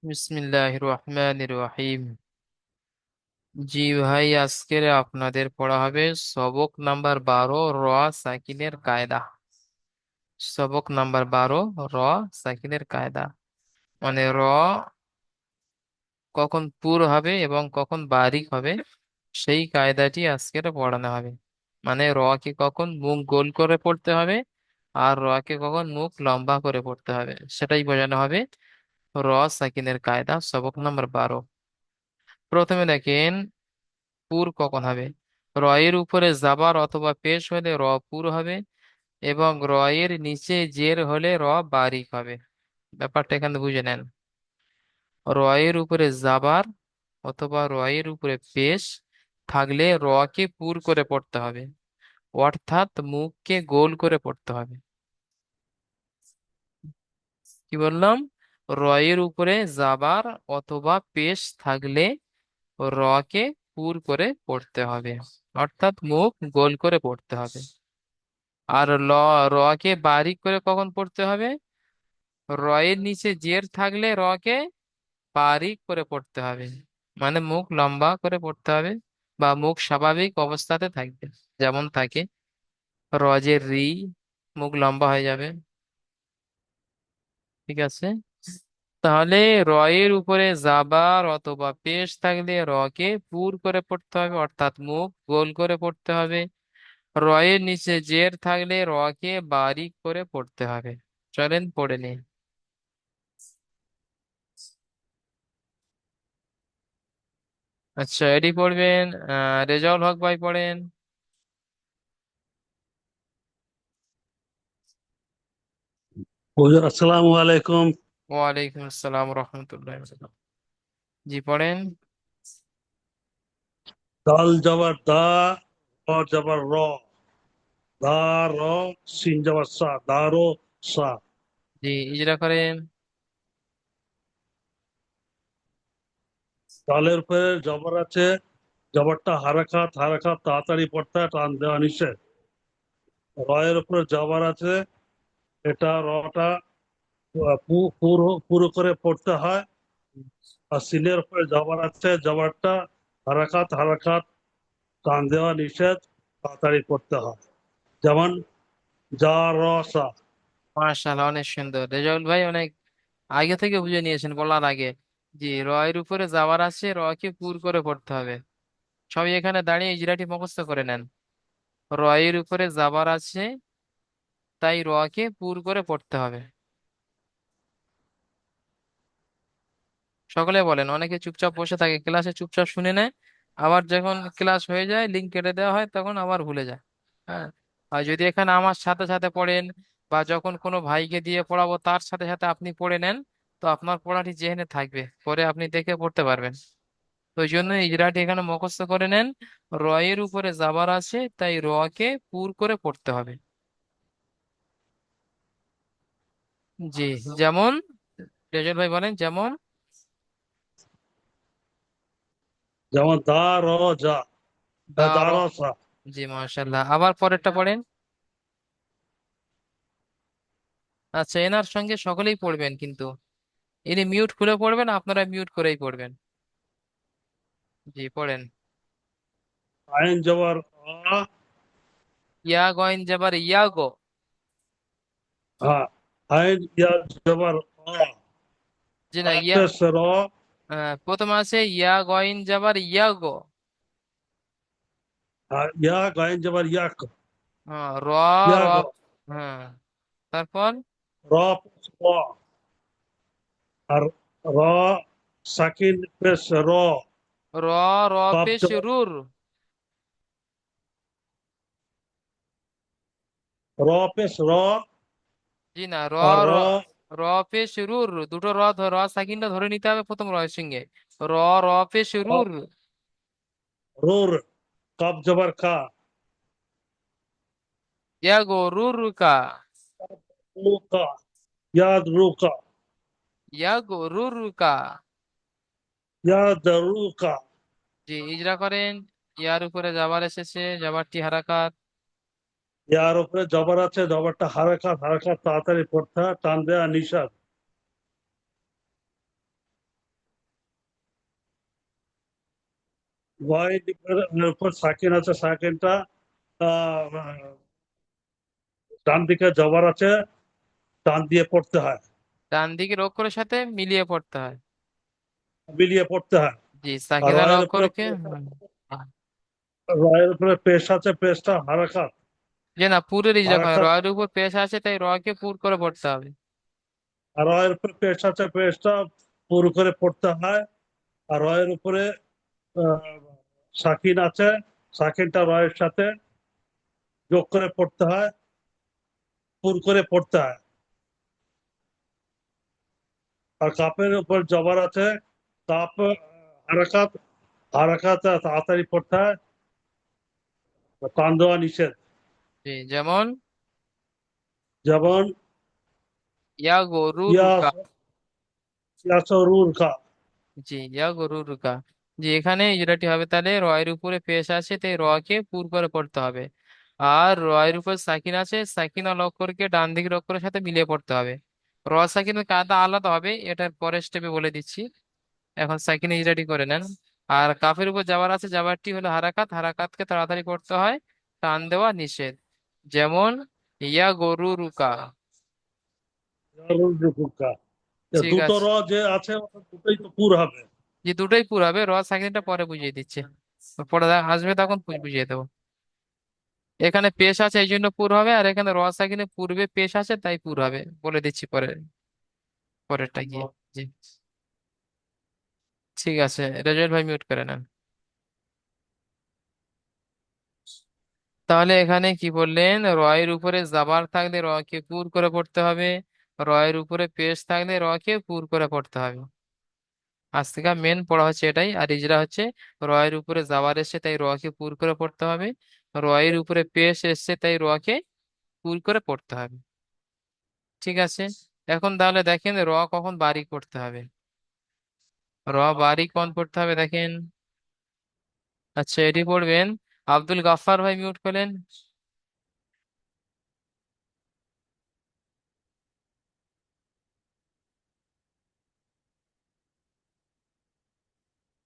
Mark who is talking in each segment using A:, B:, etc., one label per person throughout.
A: বিসমিল্লাহির রহমানির রহিম। জি ভাই, আজকের আপনাদের পড়া হবে সবক নাম্বার 12 র সাকিনের কায়দা। সবক নাম্বার 12 র সাকিনের কায়দা মানে কখন পুর হবে এবং কখন বারিক হবে সেই কায়দাটি আজকের পড়ানো হবে। মানে কে কখন মুখ গোল করে পড়তে হবে আর কে কখন মুখ লম্বা করে পড়তে হবে সেটাই বোঝানো হবে র সাকিনের কায়দা সবক নাম্বার 12। প্রথমে দেখেন, পুর কখন হবে। এর উপরে জাবার অথবা পেশ হলে পুর হবে এবং এর নিচে জের হলে বারিক হবে। ব্যাপারটা এখানে বুঝে নেন। এর উপরে জাবার অথবা এর উপরে পেশ থাকলে কে পুর করে পড়তে হবে, অর্থাৎ মুখকে গোল করে পড়তে হবে। কি বললাম? এর উপরে জাবার অথবা পেশ থাকলে কে পুর করে পড়তে হবে, অর্থাৎ মুখ গোল করে পড়তে হবে। আর কে বারিক করে কখন পড়তে হবে? এর নিচে জের থাকলে কে বারিক করে পড়তে হবে, মানে মুখ লম্বা করে পড়তে হবে বা মুখ স্বাভাবিক অবস্থাতে থাকবে যেমন থাকে। যে রি, মুখ লম্বা হয়ে যাবে। ঠিক আছে, তাহলে এর উপরে জাবার অথবা পেশ থাকলে কে পুর করে পড়তে হবে, অর্থাৎ মুখ গোল করে পড়তে হবে। এর নিচে জের থাকলে কে বারিক করে পড়তে হবে। চলেন পড়ে নিই। আচ্ছা, এডি পড়বেন। রেজাউল হক ভাই পড়েন।
B: হুজুর আসসালামু আলাইকুম।
A: ওয়ালাইকুম আসসালাম রহমতুল্লাহ। জি পড়েন।
B: দাল জবর দা, র জবর র, দা র, সিন জবর সা, দারো সা।
A: জি ইজরা করেন।
B: দালের উপরে জবর আছে, জবরটা হারাকাত হারাকাত তাড়াতাড়ি পড়তে হয়, টান দেওয়া নিষেধ। রয়ের উপরে জবর আছে, এটা রটা পুরো পুরো করে পড়তে হয়। আর সিনের উপরে জবর আছে, জবরটা হারাকাত হারাকাত টান দেওয়া নিষেধ, তাড়াতাড়ি পড়তে হয়। যেমন জা র সা।
A: মাশাআল্লাহ, অনেক সুন্দর। রেজাউল ভাই অনেক আগে থেকে বুঝে নিয়েছেন বলার আগে। জি, এর উপরে যাওয়ার আছে, কে পুর করে পড়তে হবে। সবাই এখানে দাঁড়িয়ে ইজরাটি মুখস্থ করে নেন। এর উপরে যাবার আছে, তাই কে পুর করে পড়তে হবে। সকলে বলেন। অনেকে চুপচাপ বসে থাকে, ক্লাসে চুপচাপ শুনে নেয়, আবার যখন ক্লাস হয়ে যায় লিঙ্ক কেটে দেওয়া হয় তখন আবার ভুলে যায়। হ্যাঁ, আর যদি এখানে আমার সাথে সাথে পড়েন বা যখন কোনো ভাইকে দিয়ে পড়াবো তার সাথে সাথে আপনি পড়ে নেন, তো আপনার পড়াটি জেনে থাকবে, পরে আপনি দেখে পড়তে পারবেন। তো ওই জন্য ইজরাটি এখানে মুখস্থ করে নেন। এর উপরে যাবার আছে, তাই কে পুর করে পড়তে হবে। জি, যেমন রেজল ভাই বলেন যেমন।
B: যেমন দা র যা, দা
A: দার।
B: র সা।
A: জি মাশাল্লাহ, আবার পরেরটা পড়েন। আচ্ছা, এনার সঙ্গে সকলেই পড়বেন কিন্তু ইনি মিউট খুলে পড়বেন, আপনারা মিউট করেই পড়বেন। জি পড়েন।
B: আইন জবর আ,
A: ইয়া গইন যাবার ইয়াগো।
B: হ্যাঁ, আইন ইয়া জবর আ,
A: জি না, ইয়া।
B: পেশ র,
A: প্রথম আছে ইয়া গইন যাবার ইয়াগো।
B: ইয়া গাইন জবর ইয়াক,
A: র। র।
B: ইয়াগ,
A: হ্যাঁ, তারপর
B: র পেশ র, আর র সাকিন পেশ র,
A: র। র
B: কাপ
A: পেশ
B: জবর
A: রুর।
B: র পেশ র,
A: জি না, র।
B: আর র
A: র। র পেশ রুর, দুটো র সাকিনটা ধরে নিতে হবে প্রথম এর সঙ্গে। র। র পেশ রুর।
B: রুর, কাপ জবর কা,
A: ইয়াগো রুরুকা।
B: রুকা, ইয়াদ রুকা,
A: ইয়াগো রুরুকা।
B: ইয়াদ রুকা।
A: জি ইজরা করেন। ইয়ার উপরে যাবার এসেছে, যাবারটি হারাকাত।
B: ইয়ার উপরে জবর আছে, জবরটা হারাকাত হারাকাত তাড়াতাড়ি পড়তে হয়, টান দেওয়া নিষেধ। গয়ের উপর সাকিন আছে, সাকিনটা আহ, ডান দিকে জবর আছে, টান দিয়ে পড়তে হয়,
A: ডান দিকের অক্ষরের সাথে মিলিয়ে পড়তে হয়।
B: মিলিয়ে পড়তে হয়।
A: জি,
B: আর
A: সাকিনাল
B: রয়ের উপরে
A: অক্ষরকে
B: রয়ের উপরে পেশ আছে, পেশটা হারাকাত।
A: যে না, পুরের ইজরা করে,
B: হারাকাত।
A: রয়ের উপর পেশ আছে তাই রকে পুর করে পড়তে হবে।
B: আর রয়ের উপরে পেশ আছে, পেশটা পুরো করে পড়তে হয়। আর রয়ের উপরে আহ, সাকিন আছে, সাকিনটা রয়ের সাথে যোগ করে পড়তে হয়, পুর করে পড়তে হয়। আর কাপের উপর জবর আছে, কাপ হারাকাত, হারাকাত তাড়াতাড়ি পড়তে হয়, টান দেওয়া নিষেধ।
A: জি, যেমন
B: যেমন
A: ইয়া গরুর
B: ইয়াস, ইয়াসরুর কা।
A: জি, ইয়া গরুর রুকা। জি, এখানে ইজরাটি হবে তাহলে রয়ের উপরে পেশ আছে তাই র কে পুর করে পড়তে হবে। আর রয়ের উপর সাকিন আছে, সাকিন আর অক্ষরকে ডান দিকের অক্ষরের সাথে মিলিয়ে পড়তে হবে। র সাকিনের কায়দা আলাদা হবে, এটার পরের স্টেপে বলে দিচ্ছি। এখন সাকিন ইজরাটি করে নেন। আর কাফের উপর যাবার আছে, যাবারটি হলো হারাকাত, হারাকাতকে তাড়াতাড়ি করতে হয়, টান দেওয়া নিষেধ। যেমন ইয়া গরু রুকা।
B: ইয়াসরুর কা।
A: ঠিক
B: দুটো
A: আছে।
B: র যে আছে ওটা দুটোই তো পুর হবে।
A: যে দুটোই পুর হবে, র সাকিনটা পরে বুঝিয়ে দিচ্ছে, পরে আসবে তখন বুঝিয়ে দেবো। এখানে পেশ আছে এই জন্য পুর হবে, আর এখানে র সাকিনে পূর্বে পেশ আছে তাই পুর হবে, বলে দিচ্ছি পরে, পরেরটা গিয়ে। জি, ঠিক আছে, রেজাল্ট ভাই মিউট করে নেন। তাহলে এখানে কি বললেন, রয়ের উপরে জাবার থাকলে র কে পুর করে পড়তে হবে, রয়ের উপরে পেশ থাকলে র কে পুর করে পড়তে হবে। আজ থেকে মেন পড়া হচ্ছে এটাই। আর ইজরা হচ্ছে রয়ের উপরে জাবার এসছে তাই র কে পুর করে পড়তে হবে, রয়ের উপরে পেশ এসছে তাই র কে পুর করে পড়তে হবে। ঠিক আছে। এখন তাহলে দেখেন র কখন বাড়ি করতে হবে, র বাড়ি কখন পড়তে হবে দেখেন। আচ্ছা, এটি পড়বেন। আব্দুল গাফফার ভাই মিউট করলেন।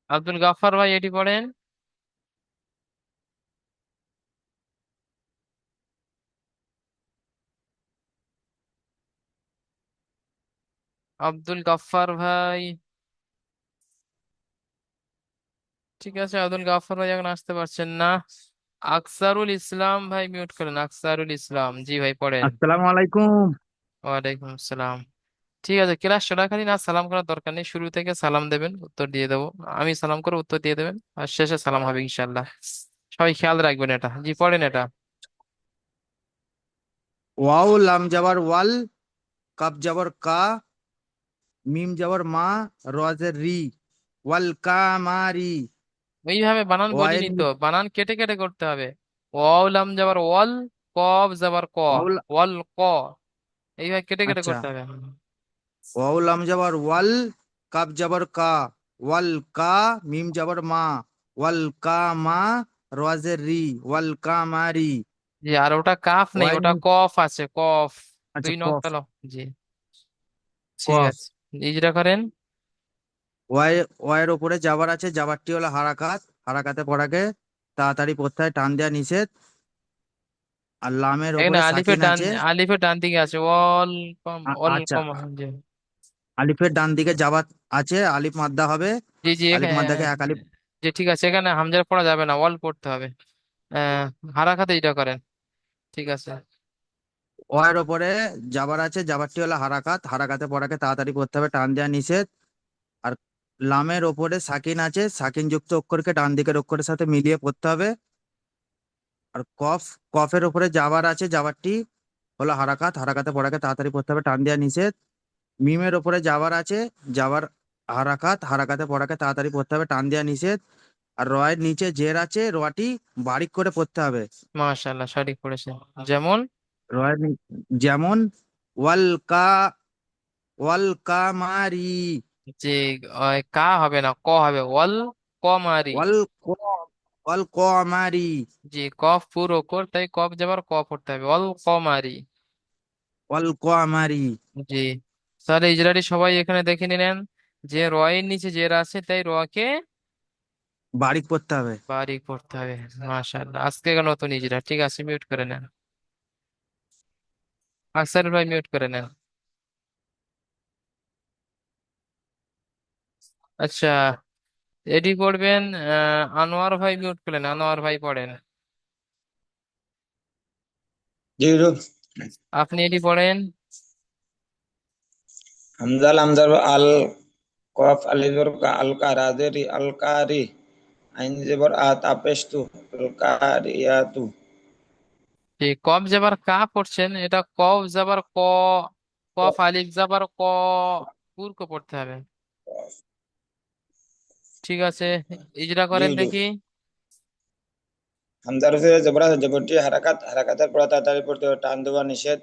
A: আব্দুল গাফফার ভাই এটি পড়েন। আব্দুল গাফফার ভাই। ঠিক আছে, আব্দুল গাফফার ভাই এখন আসতে পারছেন না। আকসারুল ইসলাম ভাই মিউট করেন, আকসারুল ইসলাম, জি ভাই পড়েন।
C: আসসালামু আলাইকুম।
A: ওয়ালাইকুম আসসালাম। ঠিক আছে, ক্লাস চলাকালীন আর সালাম করার দরকার নেই, শুরু থেকে সালাম দেবেন, উত্তর দিয়ে দেবো। আমি সালাম করে উত্তর দিয়ে দেবেন, আর শেষে সালাম হবে ইনশাল্লাহ। সবাই খেয়াল রাখবেন এটা। জি পড়েন এটা।
C: ওয়াও লাম যাবার ওয়াল, কাপ যাবার কা, মিম যাবার মা, রজের রি, ওয়াল কামারি।
A: এইভাবে বানান
C: ওয়াইন
A: বলিনি তো, বানান কেটে কেটে করতে হবে। ওয়াও লাম যাবার ওয়াল, কফ যাবার ক,
C: ওয়াও
A: ওয়াল ক, এইভাবে কেটে কেটে
C: আচ্ছা,
A: করতে হবে।
C: ওয়াও লাম যাবার ওয়াল, কাপ যাবার কা, ওয়াল কা, মিম যাবার মা, ওয়াল কামা, রজের রি, ওয়াল কামারি।
A: জি, আর ওটা কাফ নেই,
C: ওয়াইন
A: ওটা কফ আছে, কফ।
C: আচ্ছা,
A: দুই
C: কফ,
A: নক্তা জি, ঠিক
C: কফ।
A: আছে। ইজরা করেন।
C: ওয়াই, ওয়ের ওপরে যাবার আছে, যাবারটি হলো হারাকাত, হারাকাতে পড়াকে তাড়াতাড়ি পড়তে হয়, টান দেওয়া নিষেধ। আর লামের
A: এখানে
C: ওপরে
A: আলিফের
C: সাকিন
A: ডান,
C: আছে।
A: আলিফের ডান দিকে আছে অল কম, অল
C: আচ্ছা,
A: কম। জি
C: আলিফের ডান দিকে যাবার আছে, আলিফ মাদ্দা হবে।
A: জি জি,
C: আলিফ
A: এখানে
C: মাদ্দাকে এক আলিফ।
A: জি ঠিক আছে, এখানে হামজার পড়া যাবে না, অল পড়তে হবে। হারাখাতে এটা করেন। ঠিক আছে।
C: ওয়ের ওপরে যাবার আছে, যাবারটি হলো হারাকাত, হারাকাতে পড়াকে তাড়াতাড়ি পড়তে হবে, টান দেওয়া নিষেধ। আর লামের ওপরে সাকিন আছে, সাকিন যুক্ত অক্ষরকে ডান দিকের অক্ষরের সাথে মিলিয়ে পড়তে হবে। আর কফ, কফের ওপরে যাবার আছে, যাবারটি হলো হারাকাত, হারাকাতে পড়াকে তাড়াতাড়ি পড়তে হবে, টান দেওয়া নিষেধ। মিমের ওপরে যাবার আছে, যাবার হারাকাত, হারাকাতে পড়াকে তাড়াতাড়ি পড়তে হবে, টান দেওয়া নিষেধ। আর রয়ের নিচে জের আছে, রটি বারিক করে পড়তে হবে।
A: মাশাআল্লাহ, সঠিক পড়েছেন। যেমন
C: রয়ের যেমন ওয়াল কা, ওয়াল কামারি,
A: যে কা হবে না, ক হবে, অল কমারি।
C: ওয়াল ক, ওয়াল কমারি,
A: জি, কফ পুরো কর তাই কফ যাবার ক পড়তে হবে, অল কমারি।
C: ওয়াল কমারি।
A: জি, তাহলে ইজরারি সবাই এখানে দেখে নিলেন যে র এর নিচে জের আছে তাই র কে
C: বারিক পড়তে হবে।
A: বারিক পড়তে হবে। মাশাআল্লাহ, আজকে নতুন ইজরা। ঠিক আছে, মিউট করে নেন। আফসার ভাই মিউট করে নেন। আচ্ছা, এডি পড়বেন। আনোয়ার ভাই মিউট করলেন, আনোয়ার ভাই পড়েন।
D: জি হুজুর।
A: আপনি এডি পড়েন।
D: হামজাল হামজার আল, কফ আলিফ জবর কা, আল কারাদেরি আল কারি, আইন জবর আত আপেস্তু, আল কারিয়াতু।
A: ঠিক, কফ যাবার কা পড়ছেন, এটা কফ যাবার ক, কফ আলিফ যাবার ক, পুরকে পড়তে হবে। ঠিক আছে, ইজরা
D: জি
A: করেন
D: হুজুর।
A: দেখি।
D: হামজার উপরে জবর আছে, জবরটি হারাকাত, হারাকাতের পরে তাড়াতাড়ি পড়তে হবে, টান দেওয়া নিষেধ।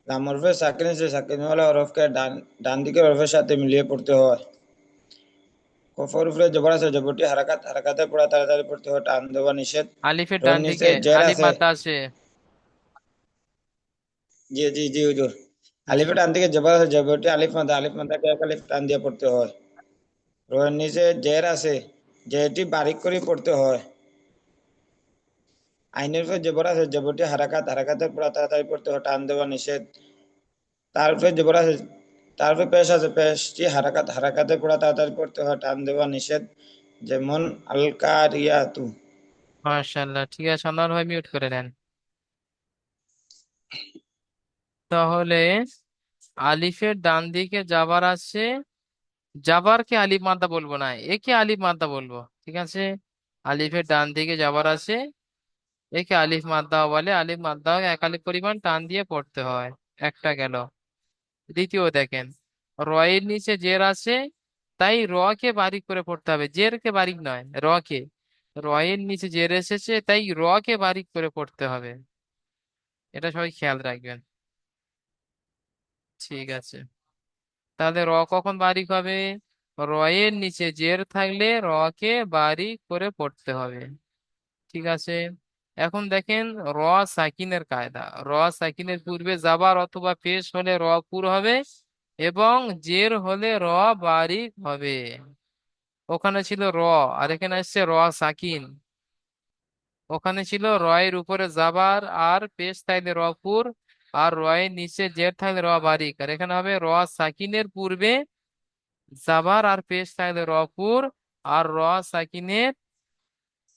D: লাম হরফে সাকিন আছে, সাকিন ওয়ালা হরফকে ডান ডান দিকের হরফের সাথে মিলিয়ে পড়তে হয়। কফের উপরে জবর আছে, জবরটি হারাকাত, হারাকাতের পরে তাড়াতাড়ি পড়তে হয়, টান দেওয়া নিষেধ।
A: আলিফের
D: রয়ের
A: ডান
D: নিচে
A: দিকে
D: জের
A: আলিফ
D: আছে।
A: মাদ্দা আছে।
D: জি জি জি হুজুর।
A: জি,
D: আলিফের ডান দিকে জবর আছে, জবরটি আলিফ মাদাকে এক আলিফ টান দিয়ে পড়তে হয়। রয়ের নিচে জের আছে, জেরটি বারিক করে পড়তে হয়। আইনের উপর জবর আছে, জবরটি হারাকাত, হারাকাতের পর তাড়াতাড়ি পড়তে হয়, টান দেওয়া নিষেধ। তার উপরে জবর আছে, তার উপরে পেশ আছে, পেশটি হারাকাত, হারাকাতের পর তাড়াতাড়ি পড়তে হয়, টান দেওয়া নিষেধ। যেমন আল কারিয়াতু।
A: মাশাআল্লাহ। ঠিক আছে, আনোয়ার ভাই মিউট করে নেন। তাহলে আলিফের ডান দিকে যাবার আছে, জাবারকে আলিফ মাদ্দা বলবো না, একে আলিফ মাদ্দা বলবো। ঠিক আছে, আলিফের ডান দিকে যাবার আছে, একে আলিফ মাদ্দা বলে। আলিফ মাদ্দা এক আলিফ পরিমাণ টান দিয়ে পড়তে হয়। একটা গেল। দ্বিতীয় দেখেন, রয়ের নিচে জের আছে, তাই র কে বারিক করে পড়তে হবে, জের কে বারিক নয়, র কে। রয়ের নিচে জের এসেছে, তাই র কে বারিক করে পড়তে হবে। এটা সবাই খেয়াল রাখবেন। ঠিক আছে, তাহলে র কখন বারিক হবে? রয়ের নিচে জের থাকলে র কে বারিক করে পড়তে হবে। ঠিক আছে, এখন দেখেন র সাকিনের কায়দা। র সাকিনের পূর্বে জাবার অথবা পেশ হলে র পুর হবে, এবং জের হলে র বারিক হবে। ওখানে ছিল র, আর এখানে আসছে র সাকিন। ওখানে ছিল রয়ের উপরে জাবার আর পেশ থাকলে র পুর, আর রয়ের নিচে জের থাকলে র বারিক। আর এখানে হবে র সাকিনের পূর্বে জাবার আর পেশ থাকলে র পুর, আর র সাকিনের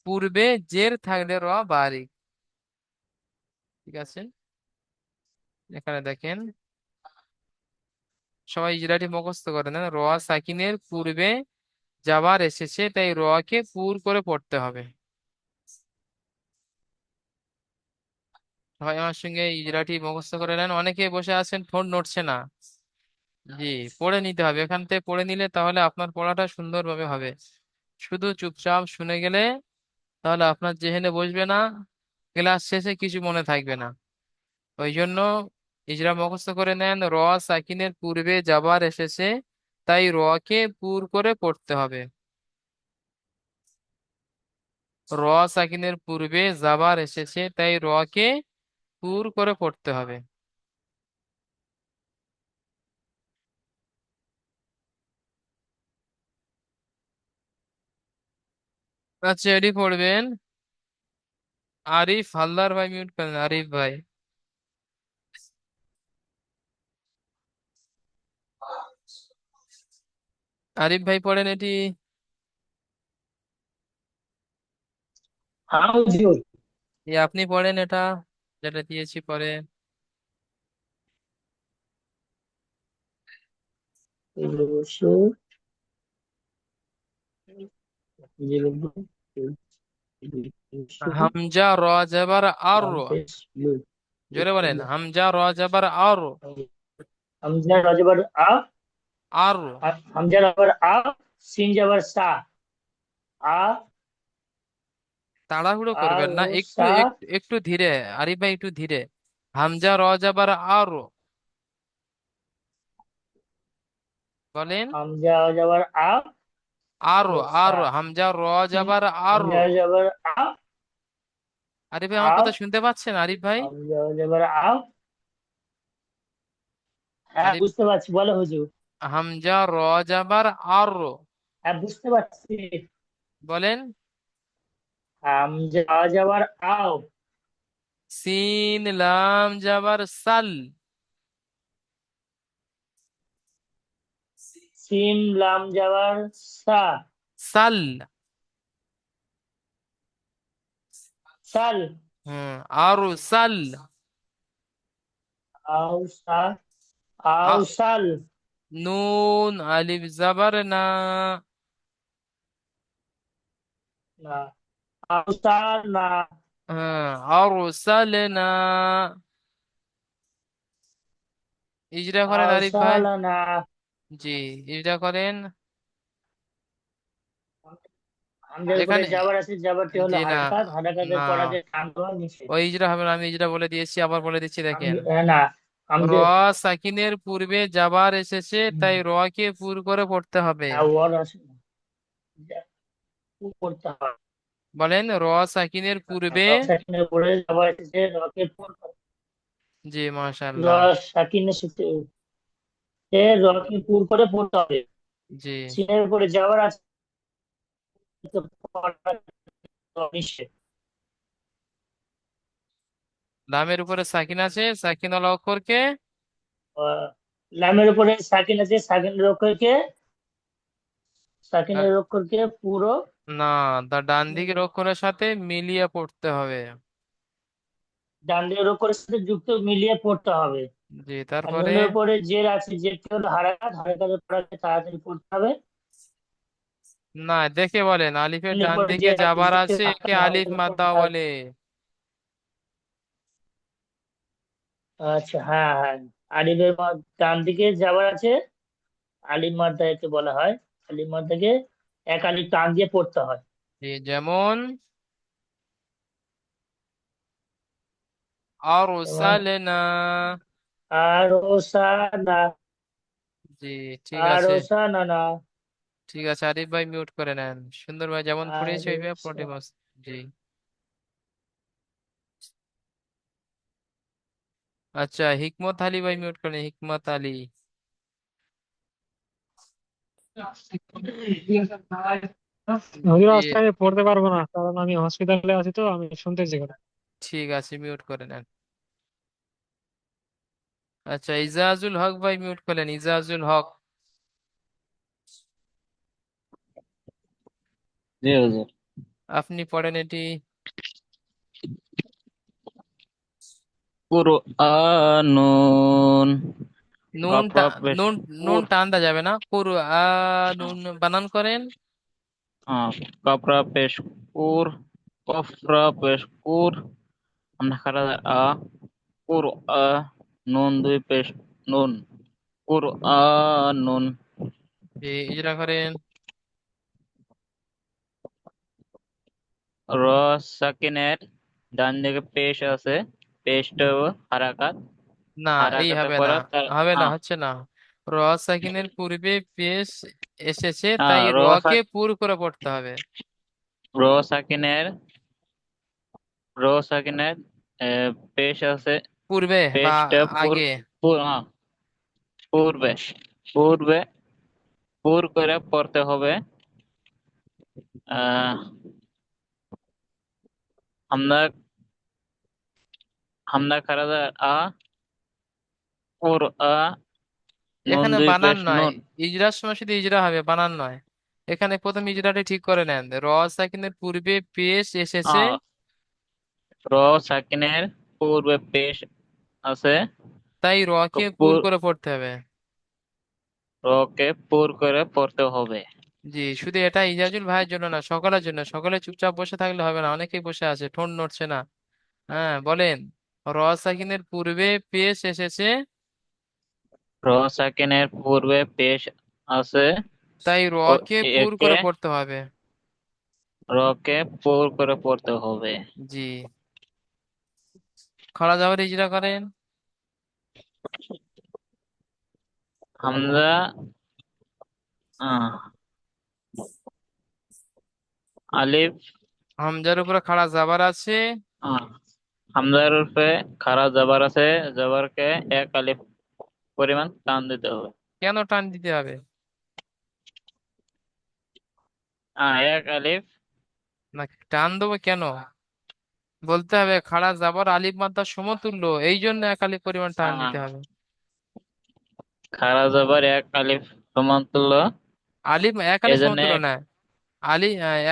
A: পূর্বে জের থাকলে র বারিক। ঠিক আছে, এখানে দেখেন, সবাই ইজরাটি মুখস্থ করে নেন। র সাকিনের পূর্বে যাবার এসেছে, তাই র কে পুর করে পড়তে হবে। সবাই আমার সঙ্গে ইজরাটি মুখস্থ করে নেন। অনেকে বসে আছেন, ফোন নড়ছে না। জি, পড়ে নিতে হবে, এখান থেকে পড়ে নিলে তাহলে আপনার পড়াটা সুন্দরভাবে হবে। শুধু চুপচাপ শুনে গেলে তাহলে আপনার জেহেনে বসবে না, ক্লাস শেষে কিছু মনে থাকবে না। ওই জন্য ইজরা মুখস্থ করে নেন। র সাকিনের পূর্বে যাবার এসেছে, তাই র কে পুর করে পড়তে হবে। র সাকিনের পূর্বে জাবার এসেছে, তাই র কে পুর করে পড়তে হবে। আচ্ছা, এডি পড়বেন। আরিফ হালদার ভাই মিউট করেন, আরিফ ভাই। আরিফ ভাই পড়েন এটি।
E: हाँ हुजूर।
A: আপনি পড়েন এটা, যেটা দিয়েছি পরে।
E: हुजूर, ये लोग
A: হামজা র জবর আর।
E: ब्लू।
A: জোরে বলেন, হামজা র জবর আর।
E: हमजा रजबर आ,
A: আর,
E: हमजा रबर आ, सीन जबर सा, आ,
A: তাড়াহুড়ো
E: आ
A: করবেন না,
E: रो
A: একটু
E: सा।
A: একটু একটু ধীরে। আরিফ ভাই একটু ধীরে। হামজা র জবর আর, বলেন।
E: हमजा जबर आ,
A: আর,
E: रो
A: আর
E: सा।
A: হামজা র
E: सीन
A: জবর আর।
E: हमजा जबर आ,
A: আরিফ ভাই আমার
E: आ,
A: কথা শুনতে পাচ্ছেন? আরিফ ভাই,
E: हमजा जबर आ। হ্যাঁ
A: আরিফ,
E: বুঝতে পারছি, বলো হুজুর।
A: হামজা র জবর আর।
E: হ্যাঁ বুঝতে পারছি।
A: বলেন।
E: হামজা যাবার আও,
A: সিন লাম যাবার সাল।
E: সিম লাম যাবার সা,
A: সাল।
E: সাল,
A: আরু সাল।
E: আও সা, আও সাল,
A: নুন আলিফ জাবার না।
E: না, আও সাল না,
A: আরু সাল না। ইজরা করেন
E: আও
A: আরিফ ভাই।
E: সাল না।
A: জি, ইজরা করেন।
E: হামজার উপরে
A: এখানে
E: যাবার আছে, যাবারটি হলো
A: জি না,
E: হারাকাত, হারাকাতের
A: না,
E: পড়াকে টান দেওয়া নিষেধ।
A: ওই ইজরা হবে না, আমি ইজরা বলে দিয়েছি, আবার বলে দিচ্ছি দেখেন।
E: না,
A: র
E: হামজা,
A: সাকিনের পূর্বে জাবার এসেছে, তাই র কে পুর করে পড়তে হবে।
E: ওয়ার আছে না, পড়তে হয়।
A: বলেন, র সাকিনের পূর্বে।
E: সাকিনের উপরে যাবার এসেছে, রকে পুর,
A: জি,
E: র
A: মাশাআল্লাহ।
E: সাকিনের সাথে রকে পুর করে পড়তে হবে।
A: জি,
E: সিনের উপরে যাবার আছে, তো পড়া নিষেধ।
A: লামের উপরে সাকিন আছে, সাকিন ওয়ালা অক্ষরকে।
E: আহ, লামের উপরে সাকিন আছে,
A: আহ,
E: সাকিনের অক্ষরকে পুরো
A: না, ডান দিকের অক্ষরের সাথে মিলিয়ে পড়তে হবে।
E: ডান দিকের অক্ষরের সাথে যুক্ত মিলিয়ে পড়তে হবে।
A: জি,
E: আর
A: তারপরে।
E: নুনের উপরে জের আছে, জেরটি হলো হারাকাত, হারাকাতের পড়াকে তাড়াতাড়ি পড়তে হবে।
A: না, দেখে বলেন, আলিফের
E: নুনের
A: ডান
E: উপরে
A: দিকে
E: জের আছে,
A: যাবার
E: জেরটি
A: আছে, একে আলিফ
E: হারাকাতের পড়াকে
A: মাদ্দা বলে।
E: আচ্ছা, হ্যাঁ হ্যাঁ, আলিফের ডান দিকে যাবার আছে, আলিফ মাদ্দা একে বলা হয়। আলিফ মাদ্দাকে এক আলিফ টান দিয়ে পড়তে হয়।
A: জি, যেমন
E: যেমন
A: আরসালনা।
E: আর ও সা না,
A: জি, ঠিক
E: আর
A: আছে।
E: ও সা না না,
A: ঠিক আছে, আরিফ ভাই মিউট করে নেন। সুন্দর ভাই যেমন
E: আর
A: পড়িয়েছে
E: ও
A: ওইভাবে
E: সা।
A: পড়ে বস। জি। আচ্ছা, হিকমত আলী ভাই মিউট করেন, হিকমত আলী।
F: হুজুর
A: জি,
F: আজকে আমি পড়তে পারবো না, কারণ আমি হসপিটালে আছি, তো আমি শুনতেছি কথা।
A: ঠিক আছে, মিউট করে নেন। আচ্ছা, ইজাজুল হক ভাই মিউট করলেন, ইজাজুল হক।
G: জি হুজুর।
A: আপনি পড়েন এটি।
G: কুরআনুন।
A: নুন
G: কফরা পেশ
A: নুন নুন
G: কুর।
A: টানতে যাবে না, নুন বানান করেন।
G: কফরা পেশ কুর। কফরা পেশ কুর। আমরা খারা আ। কুর আ। নুন দুই পেশ নুন। কুরআনুন।
A: জি, ইজরা করেন।
G: র সাকিনের ডান দিকে পেশ আছে। পেশটা হারাকাত।
A: না, এই
G: হারাকাতে
A: হবে না,
G: পড়া তার
A: হবে না, হচ্ছে না। র সাকিনের পূর্বে পেশ এসেছে, তাই
G: র
A: র কে
G: সাক
A: পুর করে পড়তে হবে।
G: র সাকিনের র সাকিনের পেশ আছে।
A: পূর্বে বা
G: পেশটা
A: আগে।
G: পূর্বে পূর্বে পুর করে পড়তে হবে। আহ হামদা হামদা খারাজা আ। পুর আ। নুন
A: এখানে
G: দুই
A: বানান
G: পেশ
A: নয়,
G: নুন।
A: ইজরার সময় শুধু ইজরা হবে, বানান নয়। এখানে প্রথম ইজরাটা ঠিক করে নেন, র সাকিনের পূর্বে পেশ এসেছে।
G: আ র সাকিনের পূর্বে পেশ আছে।
A: তাই র কে পুর
G: পুর
A: করে পড়তে হবে।
G: রকে পুর করে পড়তে হবে।
A: জি, শুধু এটা ইজাজুল ভাইয়ের জন্য না, সকলের জন্য। সকলে চুপচাপ বসে থাকলে হবে না, অনেকেই বসে আছে, ঠোঁট নড়ছে না। হ্যাঁ, বলেন। র সাকিনের পূর্বে পেশ এসেছে,
G: র সাকিনের পূর্বে পেশ আছে।
A: তাই র
G: ও
A: কে পুর
G: একে
A: করে পড়তে হবে।
G: রকে পুর করে পড়তে হবে।
A: জি, খরা যাওয়ার ইজরা করেন।
G: হামজা আহ আলিফ।
A: হামজার উপরে খাড়া জাবার আছে।
G: আহ হামজার উপরে খাড়া জবর আছে। জবরকে এক আলিফ পরিমাণ টান দিতে হবে।
A: কেন টান দিতে হবে?
G: এক আলিফ
A: না, টান দেবো কেন? বলতে হবে খাড়া জাবার আলিফ মাদ্দার সমতুল্য, এই জন্য এক আলিফ পরিমাণ টান
G: আহ,
A: দিতে হবে।
G: খারা যাবার এক আলিফ সমান্তরাল,
A: আলিফ এক আলিফ
G: এজন্য
A: সমতুল্য না।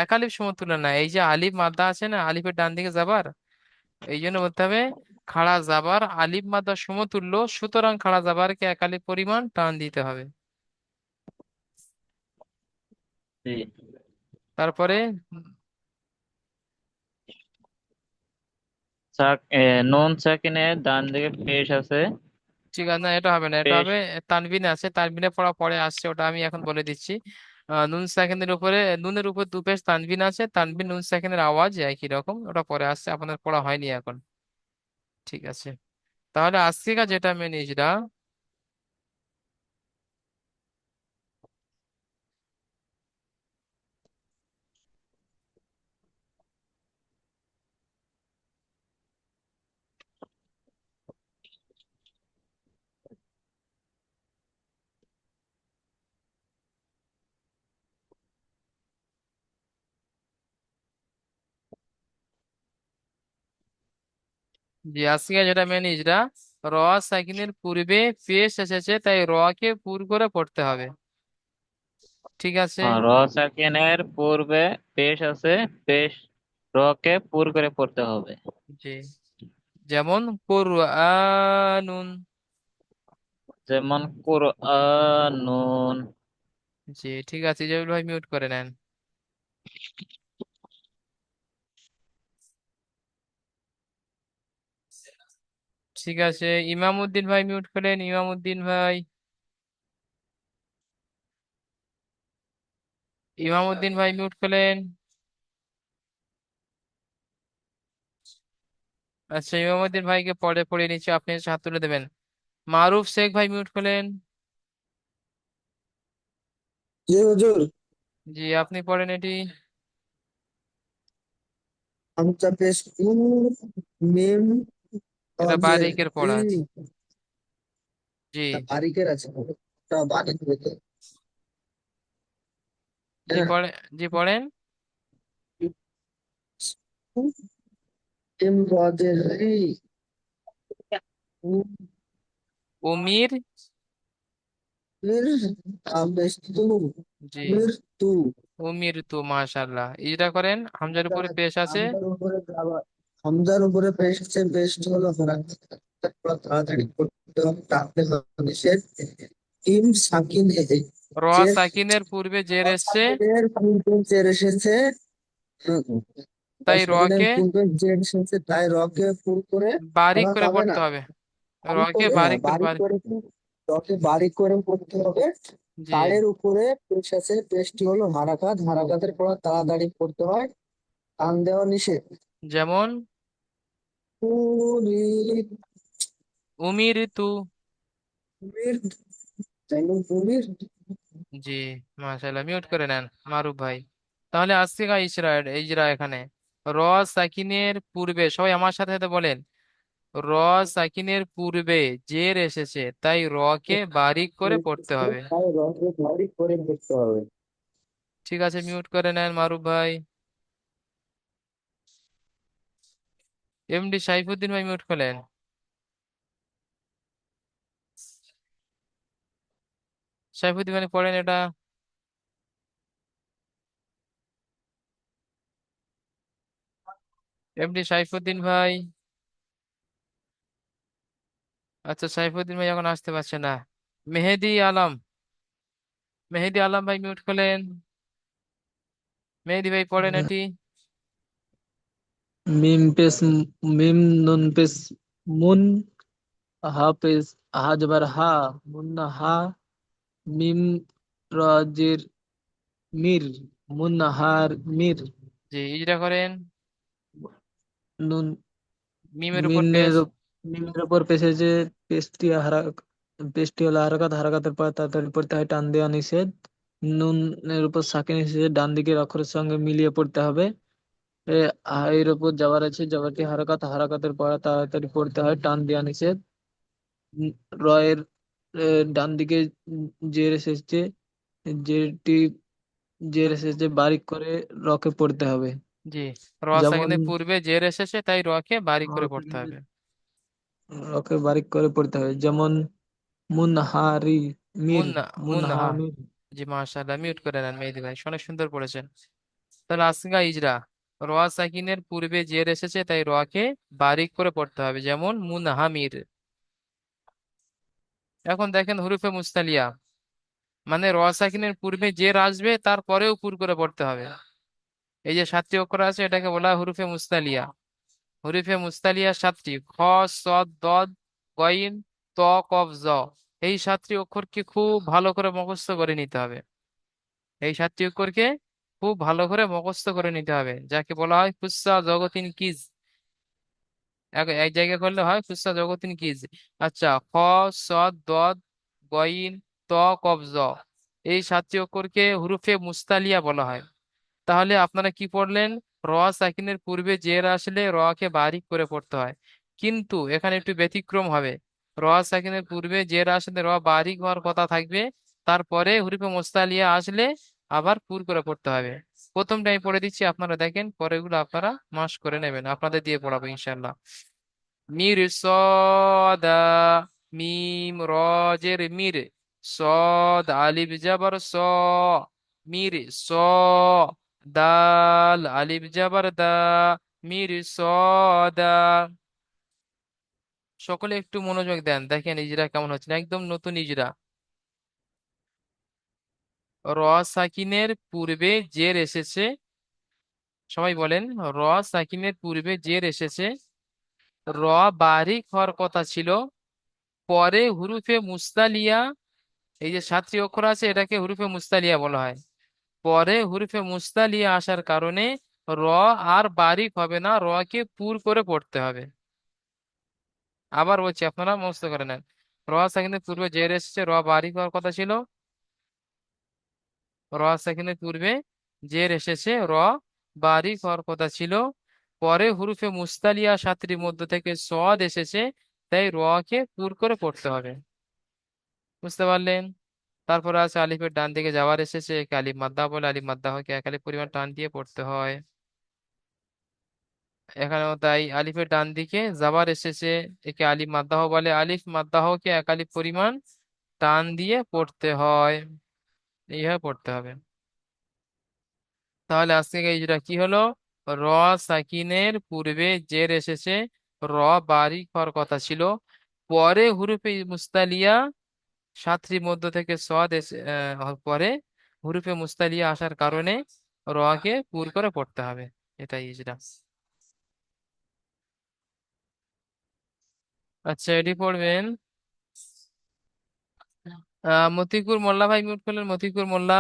A: এক আলিফ সমতুল্য না, এই যে আলিফ মাদ্দা আছে না, আলিফের ডান দিকে যাবার, এই জন্য বলতে হবে খাড়া জাবার আলিফ মাদ্দার সমতুল্য, সুতরাং খাড়া জাবারকে এক আলিফ পরিমাণ টান দিতে হবে।
G: জি।
A: তারপরে
G: নুন সাকিনের ডান দিকে পেশ আছে।
A: ঠিক আছে, না এটা হবে না, এটা
G: পেশ।
A: হবে তানবিনে আছে, তানবিনে পড়া পরে আসছে, ওটা আমি এখন বলে দিচ্ছি। নুন সাকিনের উপরে, নুনের উপর দু পেশ তানবিন আছে, তানবিন নুন সাকিনের আওয়াজ একই রকম, ওটা পরে আসছে, আপনার পড়া হয়নি এখন। ঠিক আছে, তাহলে আজকে যেটা মেন ইজরা, যে আজকে যেটা মেন ইজরা, র সাকিনের পূর্বে পেশ এসেছে, তাই র কে পুর করে পড়তে হবে। ঠিক আছে।
G: র সাকিনের পূর্বে পেশ আছে, পেশ র কে পুর করে পড়তে হবে।
A: জি, যেমন কুরআনুন।
G: যেমন কুরআনুন।
A: জি ঠিক আছে, জহুর ভাই মিউট করে নেন। ঠিক আছে, ইমামউদ্দিন ভাই মিউট করেন, ইমামউদ্দিন ভাই। ইমামউদ্দিন ভাই মিউট করলেন। আচ্ছা, ইমামউদ্দিন ভাইকে পরে পড়িয়ে নিচ্ছি, আপনি এসে হাত তুলে দেবেন। মারুফ শেখ ভাই মিউট করলেন।
H: জি হুজুর।
A: জি আপনি পড়েন এটি।
H: হামজা পেশ মিম
A: এটা
H: তাজের
A: বারিকের
H: ই
A: পড়া আছে। জি।
H: তারিখের আছে ওটা বাড়ি থেকে
A: জি পড়ে, জি পড়েন।
H: মিম তাজের ই
A: উমির।
H: মির আবেস্তু
A: জি,
H: মৃত্যু।
A: উমির তু, মাশাআল্লাহ, ইজরা করেন, হামজার উপরে পেশ আছে।
H: হামজার উপরে পেশ আছে, পেশটা হলো তাড়াতাড়ি করতে হবে, টানতে হবে নিষেধ। ইম সাকিন
A: র
H: যে
A: সাকিনের পূর্বে জের এসছে,
H: সাকিনের পূর্বে জের এসেছে। হুম,
A: তাই
H: সেকেন্ডের
A: রকে
H: পূর্বে জেড এসেছে, তাই রকে পুর করে
A: বারিক
H: পড়া
A: করে
H: যাবে
A: পড়তে
H: না।
A: হবে।
H: বারিক
A: রকে
H: করে, হ্যাঁ
A: বারিক করে
H: বারিক
A: বারিক।
H: করে রকে বারিক করে পড়তে হবে।
A: জি,
H: তারের উপরে পেশ আছে, পেশটি হলো হারাকাত, হারাকাতের পর তাড়াতাড়ি পড়তে হয়, টান দেওয়া নিষেধ।
A: যেমন
H: কুমির,
A: উমির তু।
H: কুমির, যেমন কুমির।
A: জি, মাশাআল্লাহ, মিউট করে নেন মারুফ ভাই। তাহলে আজ থেকে ইসরা ইজরা এখানে, র সাকিনের পূর্বে, সবাই আমার সাথে সাথে বলেন, র সাকিনের পূর্বে জের এসেছে, তাই র কে বারিক করে পড়তে হবে।
H: তাই রকে বারিক করে পড়তে হবে।
A: ঠিক আছে, মিউট করে নেন মারুফ ভাই। এমডি সাইফুদ্দিন ভাই মিউট করলেন। সাইফুদ্দিন ভাই পড়েন এটা। এমডি সাইফুদ্দিন ভাই। আচ্ছা, সাইফুদ্দিন ভাই এখন আসতে পারছে না। মেহেদি আলম, মেহেদি আলম ভাই মিউট করলেন। মেহেদি ভাই পড়েন এটি।
I: মিম পেশ মিম, নুন পেশ মুন, হা পেশ হা জবর হা, মুন্না হা, মিম রাজের মির, মুন্নাহার মির।
A: জি, ইজরা করেন।
I: নুন
A: মিমের উপর পেশ।
I: মিনের মিমের উপর পেশেছে, পেশটি হারা, পেশটি হলো হারাকাত, হারাকাতের পর তাড়াতাড়ি পড়তে হয়, টান দেওয়া নিষেধ। নুনের উপর সাকিন এসেছে, ডান দিকের অক্ষরের সঙ্গে মিলিয়ে পড়তে হবে। এ এর উপর জবর আছে, জবরটি হারাকাত, হারাকাতের পর তাড়াতাড়ি পড়তে হয়, টান দেওয়া নিষেধ। উম, রয়ের ডান দিকে জের এসেছে, জেরটি জের এসেছে, বারিক করে রকে পড়তে হবে।
A: জি, র
I: যেমন
A: সাকিনের পূর্বে জের এসেছে তাই রকে বারিক করে পড়তে হবে।
I: ওকে বারিক করে পড়তে হবে, যেমন মুনহারি মির,
A: মুন্না মুন্নাহা।
I: মুনহামির।
A: জি মাশাআল্লাহ, মিউট করে নেন মেহেদি ভাই, অনেক সুন্দর পড়েছেন। তাহলে আসগা ইজরা, র সাকিনের পূর্বে জের এসেছে তাই রকে বারিক করে পড়তে হবে, যেমন মুনহামির। এখন দেখেন হুরুফে মুস্তালিয়া, মানে র সাকিনের পূর্বে জের আসবে তারপরেও পুর করে পড়তে হবে। এই যে 7টি অক্ষর আছে এটাকে বলা হয় হুরুফে মুস্তালিয়া। হুরুফে মুস্তালিয়া 7টি, খ, সদ, দদ, গইন, ত, কফ, জ। এই 7টি অক্ষরকে খুব ভালো করে মুখস্থ করে নিতে হবে। এই 7টি অক্ষরকে খুব ভালো করে মুখস্থ করে নিতে হবে, যাকে বলা হয় ফুসা জগতিন কিজ। এক এক জায়গায় করলে হয় ফুসা জগতিন কিজ। আচ্ছা, খ, সদ, দদ, গইন, ত, কফ, জ। এই 7টি অক্ষরকে হুরুফে মুস্তালিয়া বলা হয়। তাহলে আপনারা কি পড়লেন? র সাকিনের পূর্বে জের আসলে র কে বারিক করে পড়তে হয়, কিন্তু এখানে একটু ব্যতিক্রম হবে। র সাকিনের পূর্বে জের আসলে র বারিক হওয়ার কথা থাকবে, তারপরে হুরুফে মুস্তালিয়া আসলে আবার পুর করে পড়তে হবে। প্রথমটা আমি পড়ে দিচ্ছি, আপনারা দেখেন, পরেগুলো আপনারা মাস করে নেবেন, আপনাদের দিয়ে পড়াবো ইনশাল্লাহ। মির সদা, মিম রজের মির, সদ আলিফ জাবার স, মির স, দাল আলিফ জাবার দা, মির সদা। সকলে একটু মনোযোগ দেন, দেখেন ইজরা কেমন হচ্ছে, একদম নতুন ইজরা। র সাকিনের পূর্বে জের এসেছে, সবাই বলেন, র সাকিনের পূর্বে জের এসেছে, র বারিক হওয়ার কথা ছিল, পরে হুরুফে মুস্তালিয়া, এই যে 7টি অক্ষর আছে এটাকে হুরুফে মুস্তালিয়া বলা হয়। পরে হুরুফে মুস্তালিয়া আসার কারণে র আর বারিক হবে না, র কে পুর করে পড়তে হবে। আবার বলছি, আপনারা মুখস্থ করে নেন। র সাকিনের পূর্বে জের এসেছে, র বারিক হওয়ার কথা ছিল, র সাকিনের পূর্বে জের এসেছে, র বারিক হওয়ার কথা ছিল, পরে হুরুফে মুস্তালিয়া 7টির মধ্য থেকে সদ এসেছে, তাই র কে পুর করে পড়তে হবে। বুঝতে পারলেন? তারপরে আছে আলিফের ডান দিকে যাওয়ার এসেছে, একে আলিফ মাদ্দা বলে, আলিফ মাদ্দা হকে এক আলিফ পরিমাণ টান দিয়ে পড়তে হয়। এখানেও তাই, আলিফের ডান দিকে যাবার এসেছে, একে আলিফ মাদ্দাহ বলে, আলিফ মাদ্দাহকে এক আলিফ পরিমাণ টান দিয়ে পড়তে হয়। এইভাবে পড়তে হবে। তাহলে আজকে এই যেটা কি হলো, র সাকিনের পূর্বে জের এসেছে, র বারিক হওয়ার কথা ছিল, পরে হুরুফে মুস্তালিয়া 7টির মধ্য থেকে সদ এসে পরে হুরুফে মুস্তালিয়া আসার কারণে র কে পুর করে পড়তে হবে। এটাই ইজরা। আচ্ছা, এটি পড়বেন। মতিকুর মোল্লা ভাই মিউট করলেন, মতিকুর মোল্লা।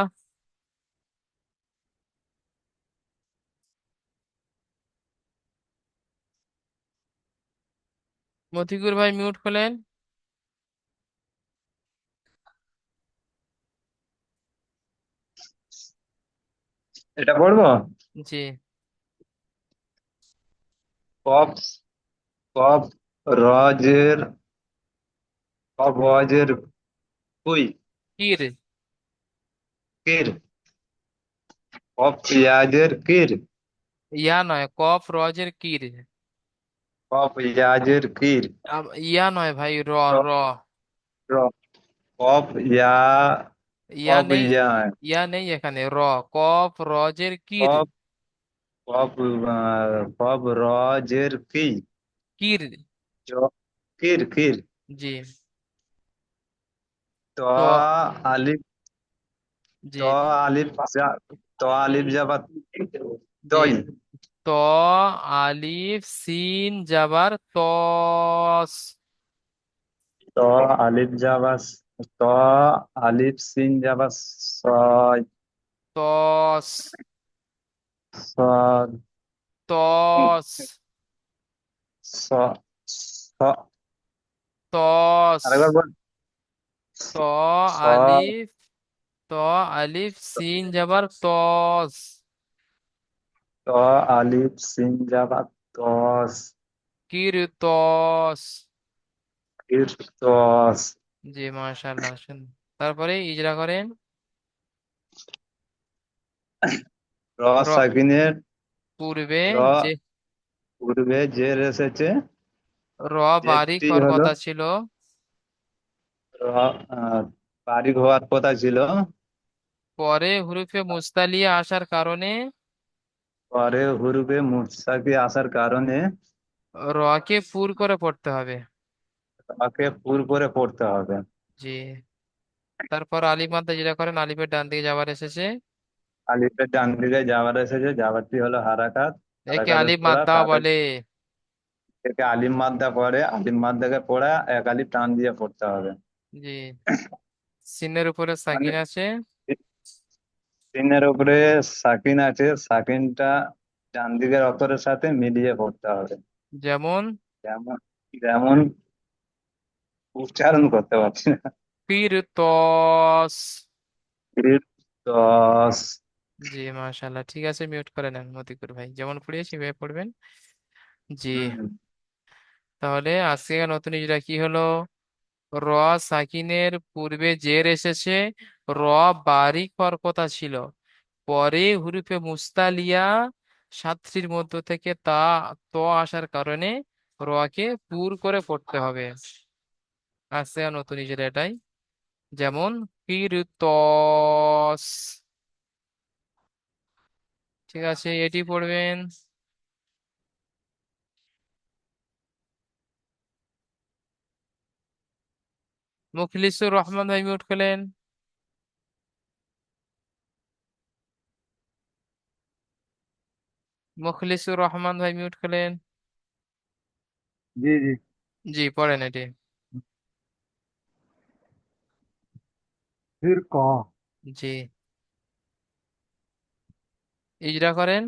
A: মতিকুর ভাই মিউট করলেন।
J: এটা পড়বো।
A: জি।
J: কফ, কফ রজের, কফ ওয়াজের কুই,
A: কির।
J: কির, কফ ইয়াজের কির,
A: ইয়া নয়, কফ রজের কির।
J: কফ ইয়াজের কির,
A: ইয়া নয় ভাই, র।
J: র,
A: র।
J: র, কফ ইয়া,
A: ইয়া
J: কফ
A: নেই,
J: ইয়া,
A: ইয়া নেই এখানে, র। কফ রজের কির।
J: কফ, কফ কফ রজের কি,
A: কির।
J: জ- কির, কির,
A: জি।
J: ত
A: তো
J: আলিফ, ত
A: জি
J: আলিফ ত আলিফ জাবাত
A: জি,
J: তই,
A: ত আলিফ সিন জাবার তস।
J: ত আলিফ জাবাস, ত আলিফ সিন জাবাস ছয়,
A: তস।
J: ছয়,
A: তস।
J: ছ- ছ-
A: তস।
J: আরেকবার বল।
A: ত
J: ছ,
A: আলিফ, ত আলিফ সিন জাবার তস।
J: ত আলিফ সিন জাবাত দশ,
A: কির তস।
J: ফির দশ,
A: জি মাশাআল্লাহ, তারপরে ইজরা করেন।
J: র
A: র
J: সাকিনের
A: পূর্বে
J: র
A: যে
J: পূর্বে জের এসেছে,
A: র বারিক
J: জেরটি
A: হওয়ার
J: হলো
A: কথা ছিল,
J: র বারিক হওয়ার কথা ছিল,
A: পরে হুরুফে মুস্তালিয়া আসার কারণে
J: পরে হুরুফে মুসাকি আসার কারণে
A: র কে পুর করে পড়তে হবে।
J: তাকে পুর করে পড়তে হবে।
A: জি। তারপর আলিফ মাদ্দা যেটা করেন, আলিফের ডান দিকে যাবার এসেছে,
J: আলিফের ডান দিকে যাবার এসেছে, যাবারটি হলো হারাকাত,
A: একে
J: হারাকাতের
A: আলিফ
J: পড়া
A: মাদ্দা
J: তাতে
A: বলে।
J: থেকে আলিম মাদ্দা পড়ে, আলিম মাদ্দাকে পড়া এক আলিফ টান দিয়ে পড়তে হবে।
A: জি। সিনের উপরে
J: মানে
A: সাকিন আছে,
J: তিনের উপরে সাকিন আছে, সাকিনটা ডান দিকের অক্ষরের সাথে মিলিয়ে পড়তে হবে।
A: যেমন
J: যেমন যেমন উচ্চারণ করতে পারছি না।
A: ফিরতস।
J: দশ।
A: জি, মাশাআল্লাহ, ঠিক আছে, মিউট করে নেন মতিকুর ভাই, যেমন পড়িয়েছি সেভাবে পড়বেন। জি।
J: হুম।
A: তাহলে আজকে নতুন ইজরা কি হলো? র সাকিনের পূর্বে জের এসেছে, র বারিক হওয়ার কথা ছিল, পরে হুরুফে মুস্তালিয়া সাতটির মধ্য থেকে ত আসার কারণে র কে পুর করে পড়তে হবে। আজকে নতুন ইজরা এটাই। যেমন ফিরতস। ঠিক আছে, এটি পড়বেন। মুখলিসুর রহমান ভাই মিউট করলেন। মুখলিসুর রহমান ভাই মিউট করলেন।
B: জি জি।
A: জি, পড়েন এটি।
B: ফির ক।
A: জি, ইজরা করেন।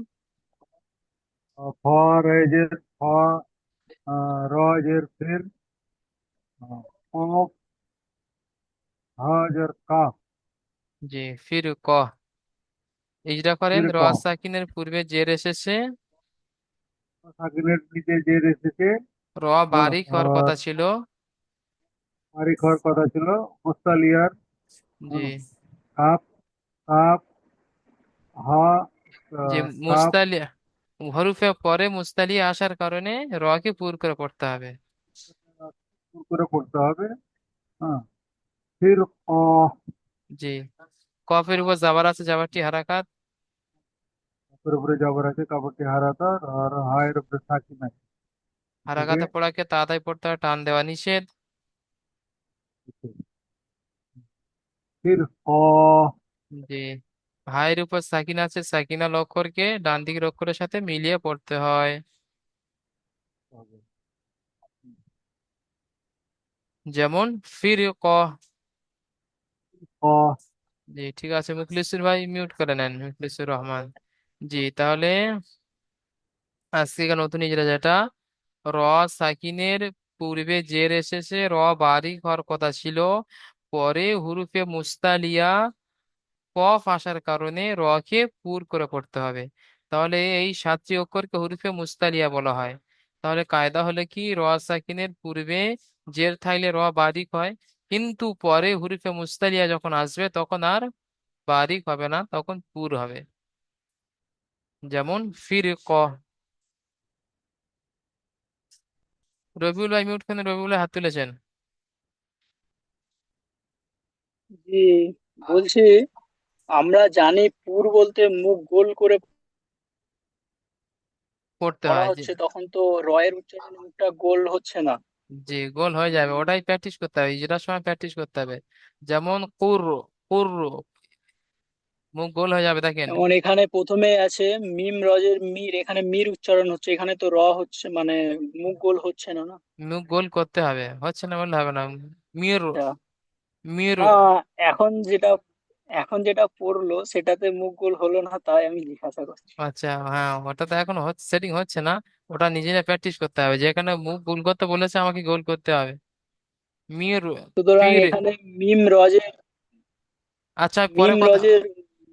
B: फ रेजेर फ रजेर फिर कफ हाजेर काफ
A: জি, ফির ক। ইজরা করেন।
B: फिर
A: র
B: क
A: সাকিনের পূর্বে জের এসেছে,
B: সাকিনের নিচে যে এসেছে।
A: র
B: হ্যাঁ,
A: বারিক হওয়ার
B: আর
A: কথা ছিল।
B: বারিক হওয়ার কথা ছিল। মুস্তালিয়ার
A: জি।
B: কাপ কাপ হা
A: যে
B: কাপ
A: মুস্তালিয়া হরফে পরে মুস্তালিয়া আসার কারণে র কে পুর করে পড়তে হবে।
B: করে করতে হবে। হ্যাঁ, ফির ক
A: জি। কফের উপর জাবার আছে, জাবারটি হারাকাত,
B: কাপের উপরে জবর আছে, কাপড়টি হারাতা, আর হায়ের উপরে সাকিন আছে থেকে।
A: হারাকাতে পড়াকে তাড়াতাড়ি পড়তে হবে, টান দেওয়া নিষেধ।
B: ফির ক
A: জি। হায়ের উপর সাকিন আছে, সাকিনা অক্ষরকে ডান দিকের অক্ষরের সাথে মিলিয়ে পড়তে হয়। যেমন ফির ক।
B: ক
A: জি, ঠিক আছে, মুখলিসুর ভাই মিউট করে নেন, মুখলিসুর রহমান। জি, তাহলে আজকে নতুন ইজরা যেটা, র সাকিনের পূর্বে জের এসেছে, র বারিক হওয়ার কথা ছিল, পরে হুরুফে মুস্তালিয়া কফ আসার কারণে র কে পুর করে পড়তে হবে। তাহলে এই সাতটি অক্ষরকে হুরুফে মুস্তালিয়া বলা হয়। তাহলে কায়দা হলে কি, র সাকিনের পূর্বে জের থাকলে র বারিক হয়, কিন্তু পরে হুরুফে মুস্তালিয়া যখন আসবে তখন আর বারিক হবে না, তখন পুর হবে। যেমন ফির ক। রবিউল ভাই মিউট করেন, রবিউল ভাই হাত তুলেছেন।
K: জি, বলছি আমরা জানি পুর বলতে মুখ গোল করে
A: পড়তে
K: পড়া
A: হয় যে।
K: হচ্ছে, তখন তো রয়ের উচ্চারণে মুখটা গোল হচ্ছে না।
A: জি, গোল হয়ে যাবে, ওটাই প্র্যাকটিস করতে হবে, যেটার সময় প্র্যাকটিস করতে হবে। যেমন কুর, কুর, মুখ গোল হয়ে যাবে, দেখেন।
K: যেমন এখানে প্রথমে আছে মিম রজের মির, এখানে মির উচ্চারণ হচ্ছে, এখানে তো র হচ্ছে, মানে মুখ গোল হচ্ছে না না।
A: মুখ গোল করতে হবে, হচ্ছে না বললে হবে না। মির,
K: আচ্ছা,
A: মির।
K: না, এখন যেটা এখন যেটা পড়লো সেটাতে মুখ গোল হলো না, তাই আমি জিজ্ঞাসা করছি।
A: আচ্ছা, হ্যাঁ, ওটা তো এখনো সেটিং হচ্ছে না, ওটা নিজেরা প্র্যাকটিস করতে হবে, যেখানে মুখ গোল করতে বলেছে আমাকে গোল করতে হবে। মির,
K: সুতরাং
A: ফির।
K: এখানে মিম রজের
A: আচ্ছা, পরে
K: মিম
A: কথা।
K: রজের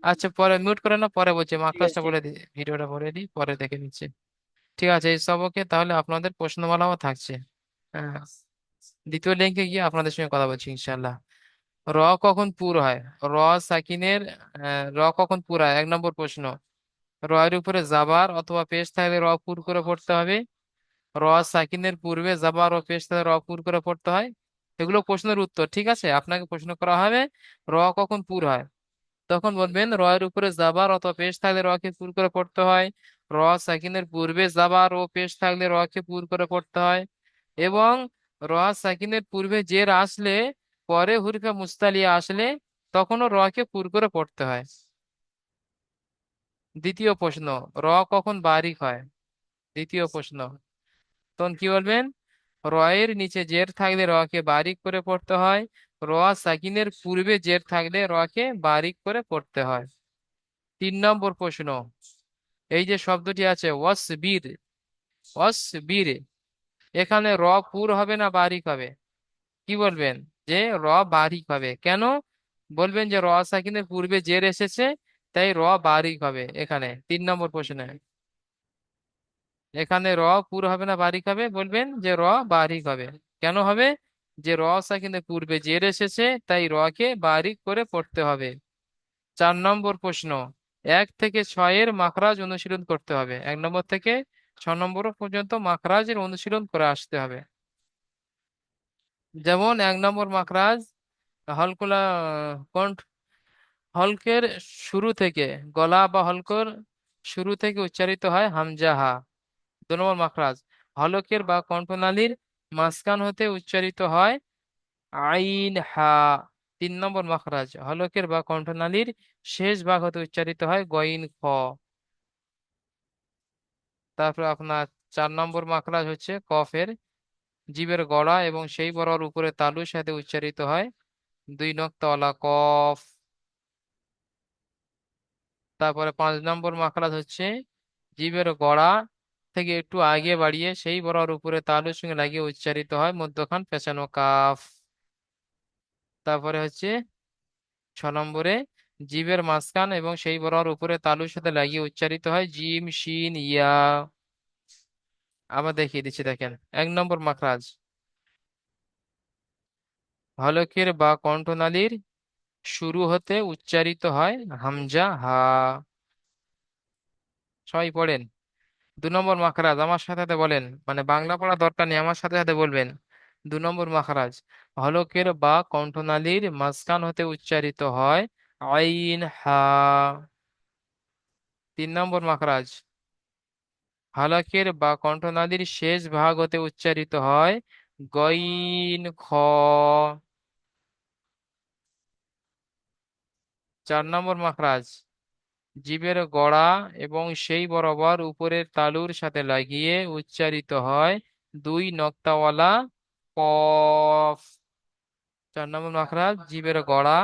A: আচ্ছা, পরে মিউট করে না, পরে বলছি,
K: ঠিক আছে
A: মার্কসটা
K: ঠিক
A: বলে
K: আছে।
A: দিই, ভিডিওটা বলে দিই, পরে দেখে নিচ্ছে। ঠিক আছে, এই সবকে তাহলে আপনাদের প্রশ্নমালাও থাকছে। হ্যাঁ, দ্বিতীয় লিঙ্কে গিয়ে আপনাদের সঙ্গে কথা বলছি ইনশাল্লাহ। র কখন পুর হয়? র সাকিনের র কখন পুর হয়, 1 নম্বর প্রশ্ন। র এর উপরে জাবার অথবা পেশ থাকলে র পুর করে পড়তে হবে। র সাকিনের পূর্বে জাবার ও পেশ থাকলে র পুর করে পড়তে হয়। এগুলো প্রশ্নের উত্তর, ঠিক আছে? আপনাকে প্রশ্ন করা হবে র কখন পুর হয়, তখন বলবেন র এর উপরে জাবার অথবা পেশ থাকলে র কে পুর করে পড়তে হয়। র সাকিনের পূর্বে জাবার ও পেশ থাকলে র কে পুর করে পড়তে হয়। এবং র সাকিনের পূর্বে জের আসলে, পরে হুরফে মুস্তালিয়া আসলে, তখনও র কে পুর করে পড়তে হয়। দ্বিতীয় প্রশ্ন, র কখন বারিক হয়? দ্বিতীয় প্রশ্ন, তখন কি বলবেন? র এর নিচে জের থাকলে র কে বারিক করে পড়তে হয়। র সাকিনের পূর্বে জের থাকলে র কে বারিক করে পড়তে হয়। 3 নম্বর প্রশ্ন, এই যে শব্দটি আছে ওয়াসবির, ওয়াসবির, এখানে র পুর হবে না বারিক হবে? কি বলবেন? যে র বারিক হবে। কেন? বলবেন যে র সাকিনের পূর্বে জের এসেছে, তাই র বারিক হবে। এখানে 3 নম্বর প্রশ্নে এখানে র পুর হবে না বারিক হবে? বলবেন যে র বারিক হবে। কেন হবে? যে র সাকিনের পূর্বে জের এসেছে, তাই র কে বারিক করে পড়তে হবে। 4 নম্বর প্রশ্ন, 1 থেকে 6 মাখরাজ অনুশীলন করতে হবে। 1 নম্বর থেকে 6 নম্বর পর্যন্ত মাখরাজের অনুশীলন করে আসতে হবে। যেমন 1 নম্বর মাখরাজ, হলকুলা কণ্ঠ, হলকের শুরু থেকে, গলা বা হলকর শুরু থেকে উচ্চারিত হয় হামজা হা। 2 নম্বর মাখরাজ, হলকের বা কণ্ঠনালীর মাঝখান হতে উচ্চারিত হয় আইন হা। 3 নম্বর মাখরাজ, হলকের বা কণ্ঠনালীর শেষ ভাগ হতে উচ্চারিত হয় গইন খ। তারপর আপনার 4 নম্বর মাখরাজ হচ্ছে কফের, জিভের গড়া এবং সেই বরাবর উপরে তালুর সাথে উচ্চারিত হয় 2 নক্তাওয়ালা কফ। তারপরে 5 নম্বর মাখরাজ হচ্ছে জিভের গড়া থেকে একটু আগে বাড়িয়ে সেই বরাবর উপরে তালুর সঙ্গে লাগিয়ে উচ্চারিত হয় মধ্যখান পেঁচানো কাফ। তারপরে হচ্ছে 6 নম্বরে জিভের মাঝখান এবং সেই বরাবর উপরে তালুর সাথে লাগিয়ে উচ্চারিত হয় জিম শিন ইয়া। আবার দেখিয়ে দিচ্ছি, দেখেন। 1 নম্বর মাখরাজ, হলকের বা কণ্ঠনালীর শুরু হতে উচ্চারিত হয় হামজা হা। সবাই পড়েন। 2 নম্বর মাখরাজ, আমার সাথে সাথে বলেন, মানে বাংলা পড়া দরকার নেই, আমার সাথে সাথে বলবেন। 2 নম্বর মাখরাজ, হলকের বা কণ্ঠনালীর মাঝখান হতে উচ্চারিত হয় আইন হা। 3 নম্বর মাখরাজ, হালাকের বা কণ্ঠনালীর শেষ ভাগ হতে উচ্চারিত হয় গইন খ। 4 নম্বর মাখরাজ, জিভের গড়া এবং সেই বরাবর উপরের তালুর সাথে লাগিয়ে উচ্চারিত হয় 2 নক্তাওয়ালা কফ। 4 নম্বর মাখরাজ, জিভের গড়া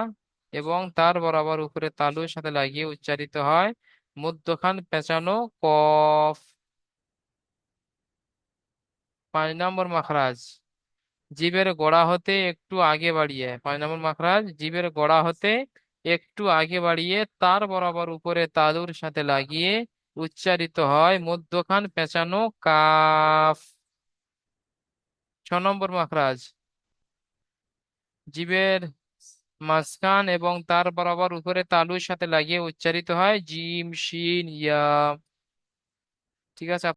A: এবং তার বরাবর উপরের তালুর সাথে লাগিয়ে উচ্চারিত হয় মধ্যখান পেঁচানো কফ। 5 নম্বর মাখরাজ, জিভের গোড়া হতে একটু আগে বাড়িয়ে, 5 নম্বর মাখরাজ, জিভের গোড়া হতে একটু আগে বাড়িয়ে তার বরাবর উপরে তালুর সাথে লাগিয়ে উচ্চারিত হয় মধ্যখান পেঁচানো কাফ। 6 নম্বর মাখরাজ, জিভের মাঝখান এবং তার বরাবর উপরে তালুর সাথে লাগিয়ে উচ্চারিত হয় জিম শিন ইয়া। ঠিক আছে।